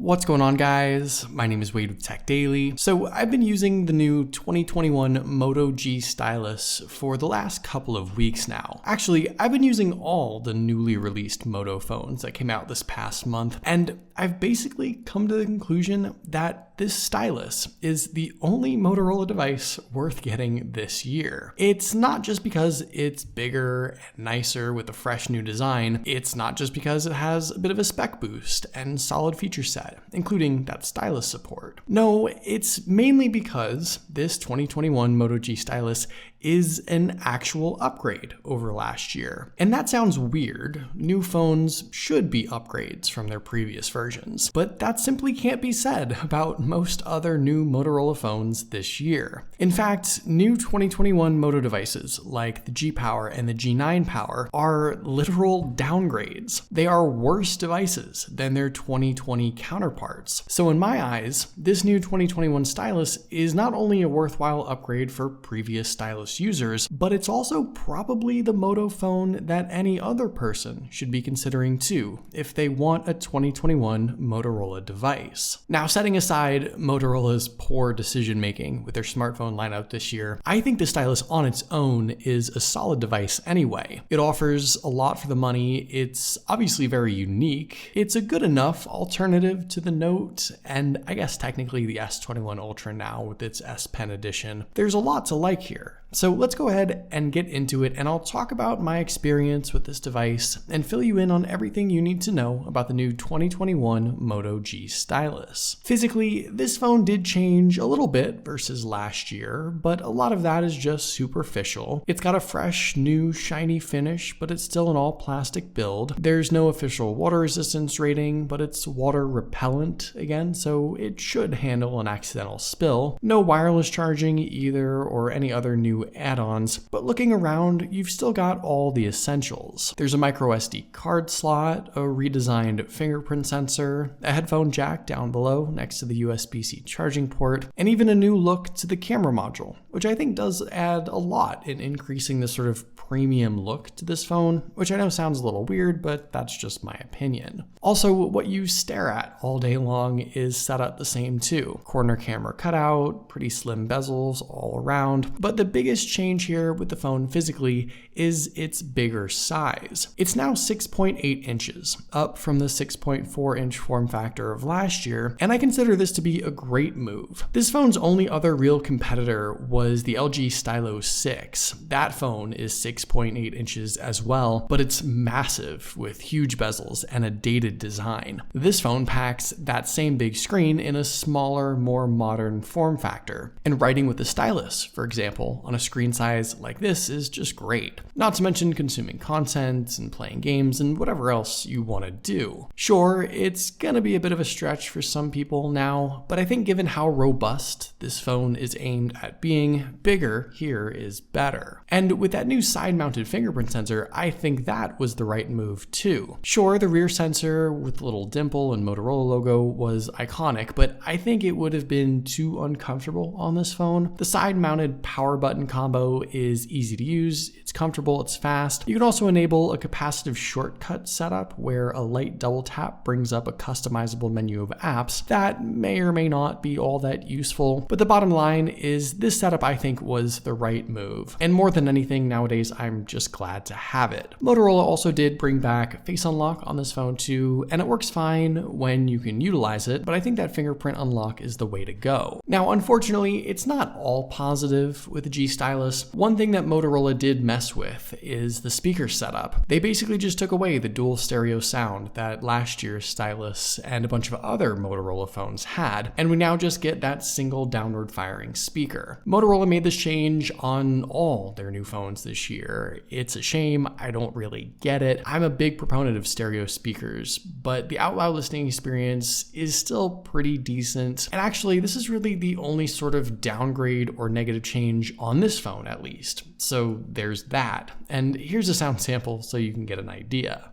What's going on, guys? My name is Wade with Tech Daily. So I've been using the new 2021 Moto G Stylus for the last couple of weeks now. Actually, I've been using all the newly released Moto phones that came out this past month, and I've basically come to the conclusion that this stylus is the only Motorola device worth getting this year. It's not just because it's bigger and nicer with a fresh new design. It's not just because it has a bit of a spec boost and solid feature set, including that stylus support. No, it's mainly because this 2021 Moto G Stylus is an actual upgrade over last year. And that sounds weird. New phones should be upgrades from their previous versions, but that simply can't be said about most other new Motorola phones this year. In fact, new 2021 Moto devices like the G Power and the G9 Power are literal downgrades. They are worse devices than their 2020 counterparts. So in my eyes, this new 2021 stylus is not only a worthwhile upgrade for previous stylus users, but it's also probably the Moto phone that any other person should be considering too, if they want a 2021 Motorola device. Now, setting aside Motorola's poor decision making with their smartphone lineup this year, I think the stylus on its own is a solid device anyway. It offers a lot for the money, it's obviously very unique, it's a good enough alternative to the Note, and I guess technically the S21 Ultra now with its S Pen edition. There's a lot to like here. So let's go ahead and get into it, and I'll talk about my experience with this device and fill you in on everything you need to know about the new 2021 Moto G Stylus. Physically, this phone did change a little bit versus last year, but a lot of that is just superficial. It's got a fresh, new, shiny finish, but it's still an all-plastic build. There's no official water resistance rating, but it's water repellent again, so it should handle an accidental spill. No wireless charging either, or any other new add-ons, but looking around, you've still got all the essentials. There's a micro SD card slot, a redesigned fingerprint sensor, a headphone jack down below next to the USB-C charging port, and even a new look to the camera module, which I think does add a lot in increasing the sort of premium look to this phone, which I know sounds a little weird, but that's just my opinion. Also, what you stare at all day long is set up the same too. Corner camera cutout, pretty slim bezels all around, but the biggest change here with the phone physically is its bigger size. It's now 6.8 inches, up from the 6.4 inch form factor of last year, and I consider this to be a great move. This phone's only other real competitor was the LG Stylo 6. That phone is 6.8 inches as well, but it's massive with huge bezels and a dated design. This phone packs that same big screen in a smaller, more modern form factor. And writing with the stylus, for example, on a screen size like this is just great. Not to mention consuming content and playing games and whatever else you want to do. Sure, it's gonna be a bit of a stretch for some people now, but I think given how robust this phone is aimed at being, bigger here is better. And with that new side-mounted fingerprint sensor, I think that was the right move too. Sure, the rear sensor with the little dimple and Motorola logo was iconic, but I think it would have been too uncomfortable on this phone. The side-mounted power button combo is easy to use, it's comfortable, it's fast. You can also enable a capacitive shortcut setup where a light double tap brings up a customizable menu of apps that may or may not be all that useful, but the bottom line is this setup I think was the right move. And more than anything nowadays, I'm just glad to have it. Motorola also did bring back Face Unlock on this phone too, and it works fine when you can utilize it, but I think that fingerprint unlock is the way to go. Now, unfortunately, it's not all positive with the G Stylus. One thing that Motorola did mess with is the speaker setup. They basically just took away the dual stereo sound that last year's stylus and a bunch of other Motorola phones had, and we now just get that single downward firing speaker. Motorola made this change on all their new phones this year. It's a shame, I don't really get it. I'm a big proponent of stereo speakers, but the out loud listening experience is still pretty decent. And actually, this is really the only sort of downgrade or negative change on this phone at least. So there's that. And here's a sound sample so you can get an idea.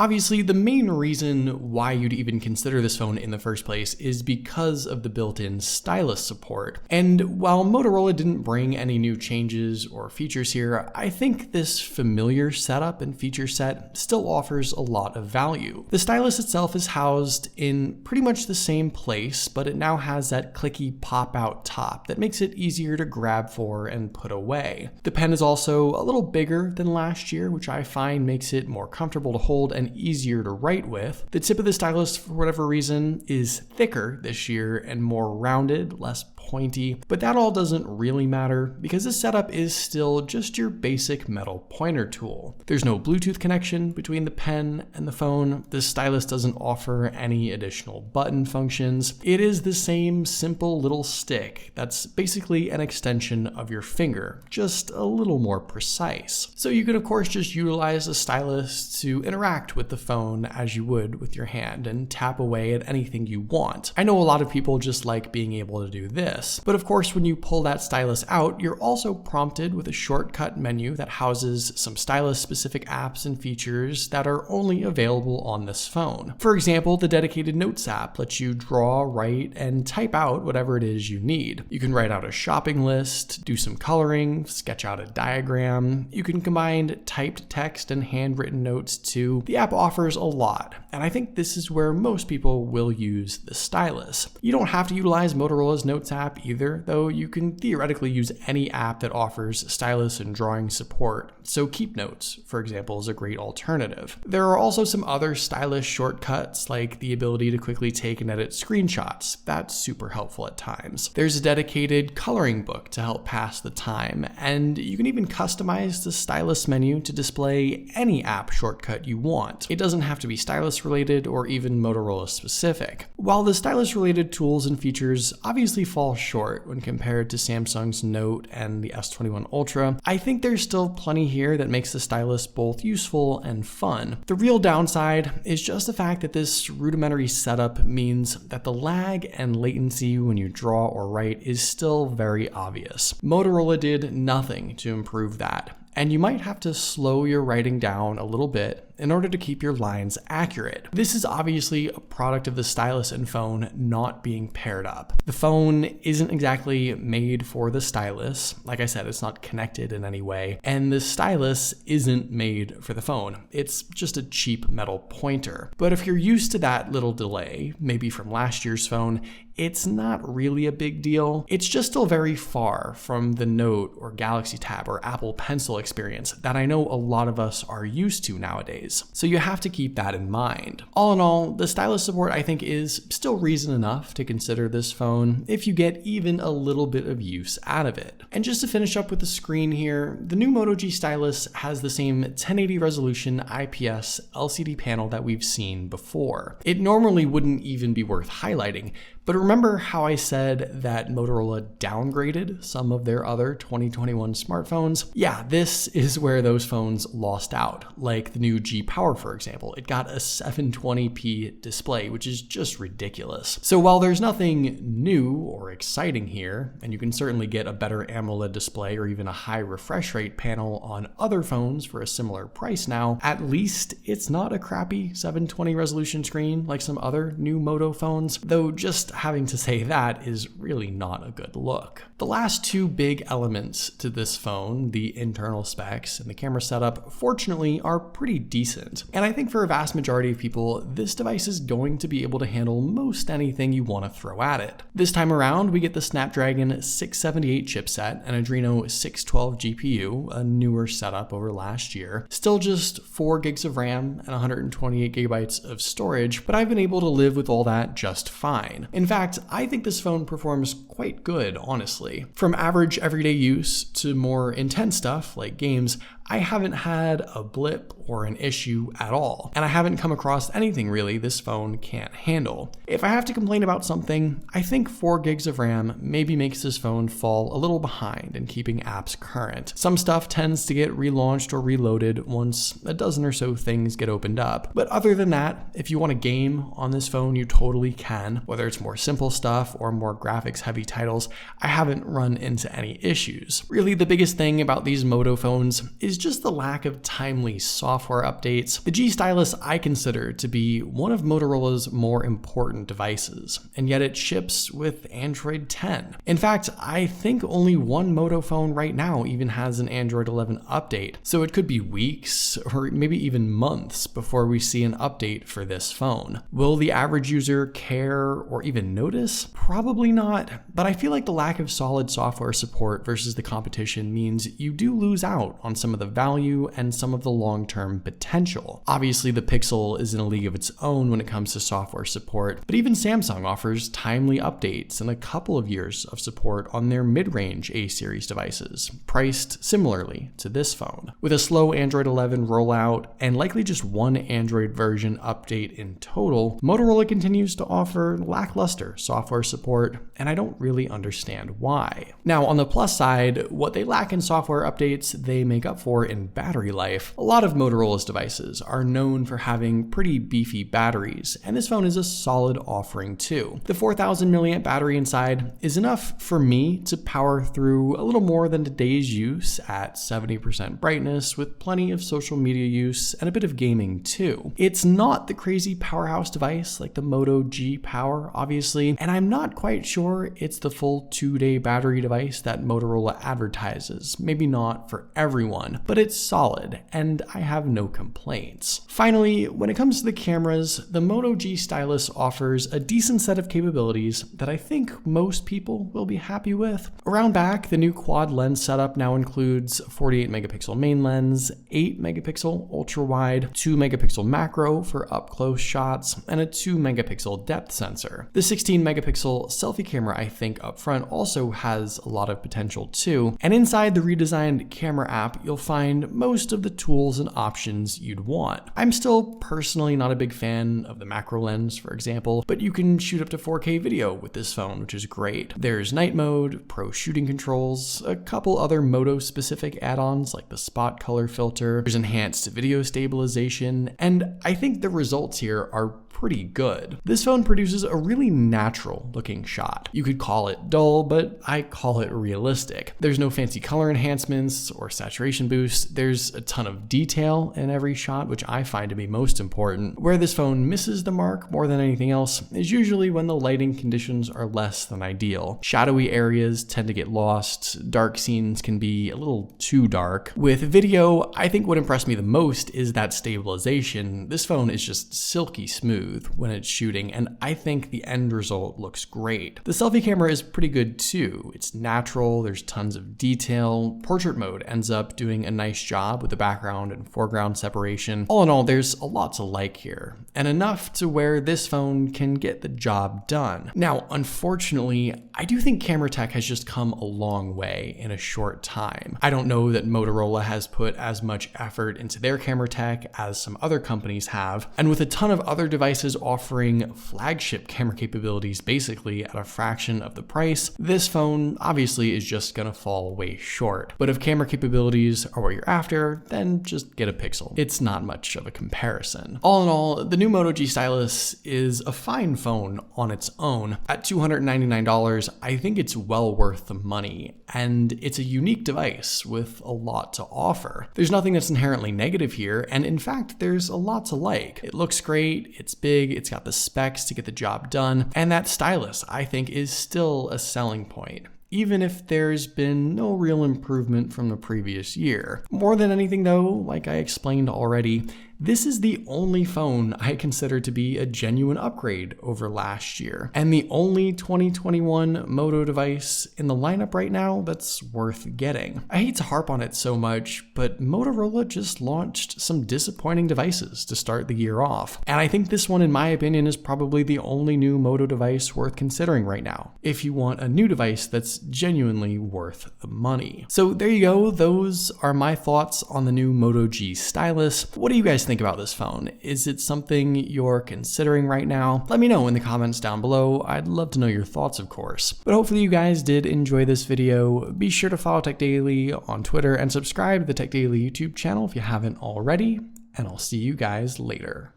Obviously, the main reason why you'd even consider this phone in the first place is because of the built-in stylus support. And while Motorola didn't bring any new changes or features here, I think this familiar setup and feature set still offers a lot of value. The stylus itself is housed in pretty much the same place, but it now has that clicky pop-out top that makes it easier to grab for and put away. The pen is also a little bigger than last year, which I find makes it more comfortable to hold and easier to write with. The tip of the stylus, for whatever reason, is thicker this year and more rounded, less pointy, but that all doesn't really matter because this setup is still just your basic metal pointer tool. There's no Bluetooth connection between the pen and the phone. The stylus doesn't offer any additional button functions. It is the same simple little stick that's basically an extension of your finger, just a little more precise. So you can of course just utilize the stylus to interact with the phone as you would with your hand and tap away at anything you want. I know a lot of people just like being able to do this. But of course, when you pull that stylus out, you're also prompted with a shortcut menu that houses some stylus-specific apps and features that are only available on this phone. For example, the dedicated Notes app lets you draw, write, and type out whatever it is you need. You can write out a shopping list, do some coloring, sketch out a diagram. You can combine typed text and handwritten notes too. The app offers a lot, and I think this is where most people will use the stylus. You don't have to utilize Motorola's Notes app either, though you can theoretically use any app that offers stylus and drawing support. So Keep Notes, for example, is a great alternative. There are also some other stylus shortcuts, like the ability to quickly take and edit screenshots. That's super helpful at times. There's a dedicated coloring book to help pass the time, and you can even customize the stylus menu to display any app shortcut you want. It doesn't have to be stylus related or even Motorola specific. While the stylus related tools and features obviously fall short when compared to Samsung's Note and the S21 Ultra, I think there's still plenty here that makes the stylus both useful and fun. The real downside is just the fact that this rudimentary setup means that the lag and latency when you draw or write is still very obvious. Motorola did nothing to improve that, and you might have to slow your writing down a little bit in order to keep your lines accurate. This is obviously a product of the stylus and phone not being paired up. The phone isn't exactly made for the stylus. Like I said, it's not connected in any way, and the stylus isn't made for the phone. It's just a cheap metal pointer. But if you're used to that little delay, maybe from last year's phone, it's not really a big deal. It's just still very far from the Note or Galaxy Tab or Apple Pencil experience that I know a lot of us are used to nowadays. So you have to keep that in mind. All in all, the stylus support I think is still reason enough to consider this phone if you get even a little bit of use out of it. And just to finish up with the screen here, the new Moto G stylus has the same 1080 resolution IPS LCD panel that we've seen before. It normally wouldn't even be worth highlighting, but remember how I said that Motorola downgraded some of their other 2021 smartphones? Yeah, this is where those phones lost out, like the new G Power, for example. It got a 720p display, which is just ridiculous. So while there's nothing new or exciting here, and you can certainly get a better AMOLED display or even a high refresh rate panel on other phones for a similar price now, at least it's not a crappy 720 resolution screen like some other new Moto phones, though just having to say that is really not a good look. The last two big elements to this phone, the internal specs and the camera setup, fortunately are pretty decent. And I think for a vast majority of people, this device is going to be able to handle most anything you want to throw at it. This time around, we get the Snapdragon 678 chipset and Adreno 612 GPU, a newer setup over last year. Still just 4 gigs of RAM and 128 gigabytes of storage, but I've been able to live with all that just fine. In fact, I think this phone performs quite good, honestly. From average everyday use to more intense stuff like games, I haven't had a blip or an issue at all, and I haven't come across anything really this phone can't handle. If I have to complain about something, I think 4 gigs of RAM maybe makes this phone fall a little behind in keeping apps current. Some stuff tends to get relaunched or reloaded once a dozen or so things get opened up. But other than that, if you want a game on this phone, you totally can. Whether it's more simple stuff or more graphics heavy titles, I haven't run into any issues. Really, the biggest thing about these Moto phones is is just the lack of timely software updates. The G Stylus I consider to be one of Motorola's more important devices, and yet it ships with Android 10. In fact, I think only one Moto phone right now even has an Android 11 update, so it could be weeks or maybe even months before we see an update for this phone. Will the average user care or even notice? Probably not, but I feel like the lack of solid software support versus the competition means you do lose out on some of the value and some of the long-term potential. Obviously, the Pixel is in a league of its own when it comes to software support, but even Samsung offers timely updates and a couple of years of support on their mid-range A-series devices, priced similarly to this phone. With a slow Android 11 rollout and likely just one Android version update in total, Motorola continues to offer lackluster software support, and I don't really understand why. Now, on the plus side, what they lack in software updates, they make up for in battery life. A lot of Motorola's devices are known for having pretty beefy batteries, and this phone is a solid offering too. The 4000 mAh battery inside is enough for me to power through a little more than a day's use at 70% brightness, with plenty of social media use and a bit of gaming too. It's not the crazy powerhouse device like the Moto G Power, obviously, and I'm not quite sure it's the full 2-day battery device that Motorola advertises. Maybe not for everyone, but it's solid, and I have no complaints. Finally, when it comes to the cameras, the Moto G Stylus offers a decent set of capabilities that I think most people will be happy with. Around back, the new quad lens setup now includes 48 megapixel main lens, 8 megapixel ultra wide, 2 megapixel macro for up close shots, and a 2 megapixel depth sensor. The 16 megapixel selfie camera I think up front also has a lot of potential too, and inside the redesigned camera app you'll find most of the tools and options you'd want. I'm still personally not a big fan of the macro lens, for example, but you can shoot up to 4K video with this phone, which is great. There's night mode, pro shooting controls, a couple other Moto specific add-ons like the spot color filter, there's enhanced video stabilization, and I think the results here are pretty good. This phone produces a really natural looking shot. You could call it dull, but I call it realistic. There's no fancy color enhancements or saturation boosts. There's a ton of detail in every shot, which I find to be most important. Where this phone misses the mark more than anything else is usually when the lighting conditions are less than ideal. Shadowy areas tend to get lost. Dark scenes can be a little too dark. With video, I think what impressed me the most is that stabilization. This phone is just silky smooth when it's shooting, and I think the end result looks great. The selfie camera is pretty good too. It's natural, there's tons of detail. Portrait mode ends up doing a nice job with the background and foreground separation. All in all, there's a lot to like here, and enough to where this phone can get the job done. Now, unfortunately, I do think camera tech has just come a long way in a short time. I don't know that Motorola has put as much effort into their camera tech as some other companies have, and with a ton of other devices offering flagship camera capabilities basically at a fraction of the price, this phone obviously is just gonna fall way short. But if camera capabilities are what you're after, then just get a Pixel. It's not much of a comparison. All in all, the new Moto G Stylus is a fine phone on its own. At $299, I think it's well worth the money, and it's a unique device with a lot to offer. There's nothing that's inherently negative here, and in fact, there's a lot to like. It looks great, it's big, it's got the specs to get the job done, and that stylus, I think, is still a selling point, even if there's been no real improvement from the previous year. More than anything though, like I explained already, this is the only phone I consider to be a genuine upgrade over last year, and the only 2021 Moto device in the lineup right now that's worth getting. I hate to harp on it so much, but Motorola just launched some disappointing devices to start the year off, and I think this one, in my opinion, is probably the only new Moto device worth considering right now, if you want a new device that's genuinely worth the money. So there you go, those are my thoughts on the new Moto G Stylus. What do you guys think about this phone? Is it something you're considering right now? Let me know in the comments down below. I'd love to know your thoughts, of course. But hopefully you guys did enjoy this video. Be sure to follow Tech Daily on Twitter and subscribe to the Tech Daily YouTube channel if you haven't already, and I'll see you guys later.